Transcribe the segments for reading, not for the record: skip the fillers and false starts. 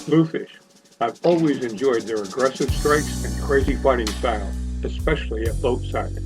Bluefish. I've always enjoyed their aggressive strikes and crazy fighting style, especially at boatside.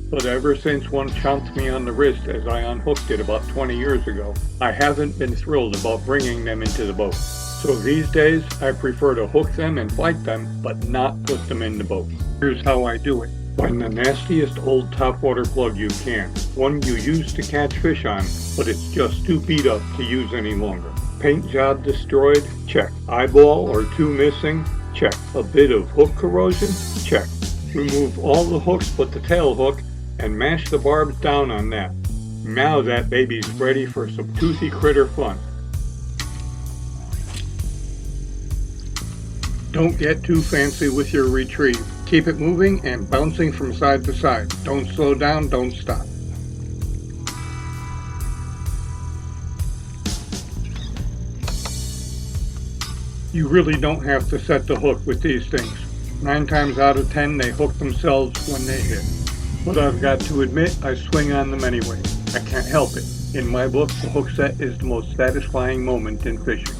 But ever since one chomped me on the wrist as I unhooked it about 20 years ago, I haven't been thrilled about bringing them into the boat. So these days, I prefer to hook them and fight them, but not put them in the boat. Here's how I do it. Find the nastiest old topwater plug you can, one you used to catch fish on, but it's just too beat up to use any longer. Paint job destroyed? Check. Eyeball or two missing? Check. A bit of hook corrosion? Check. Remove all the hooks but the tail hook and mash the barbs down on that. Now that baby's ready for some toothy critter fun. Don't get too fancy with your retrieve. Keep it moving and bouncing from side to side. Don't slow down, don't stop. You really don't have to set the hook with these things. 9 times out of 10 they hook themselves when they hit. But I've got to admit, I swing on them anyway. I can't help it. In my book, the hook set is the most satisfying moment in fishing.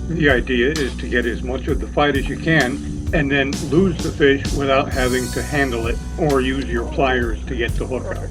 The idea is to get as much of the fight as you can and then lose the fish without having to handle it or use your pliers to get the hook out.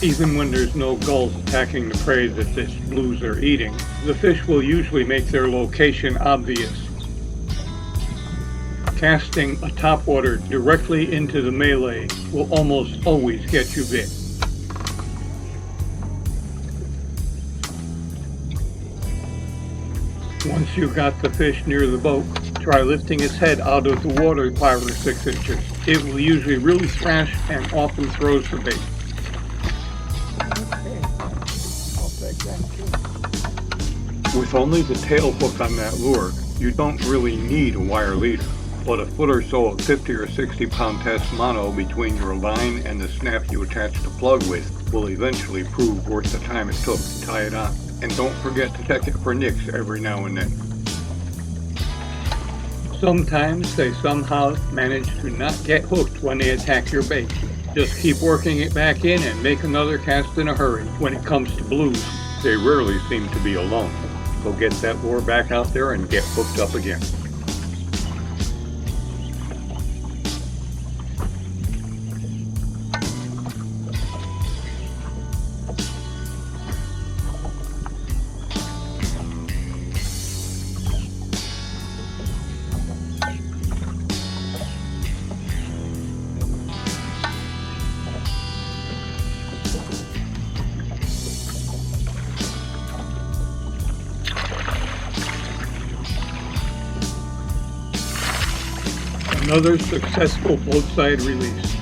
Even when there's no gulls attacking the prey that fish blues are eating, the fish will usually make their location obvious. Casting a topwater directly into the melee will almost always get you bit. Once you've got the fish near the boat, try lifting its head out of the water 5 or 6 inches. It will usually really thrash and often throws the bait. With only the tail hook on that lure, you don't really need a wire leader, but a foot or so of 50 or 60 pound test mono between your line and the snap you attach the plug with will eventually prove worth the time it took to tie it on. And don't forget to check it for nicks every now and then. Sometimes they somehow manage to not get hooked when they attack your bait. Just keep working it back in and make another cast in a hurry. When it comes to blues, they rarely seem to be alone. So get that lure back out there and get hooked up again. Another successful boatside release.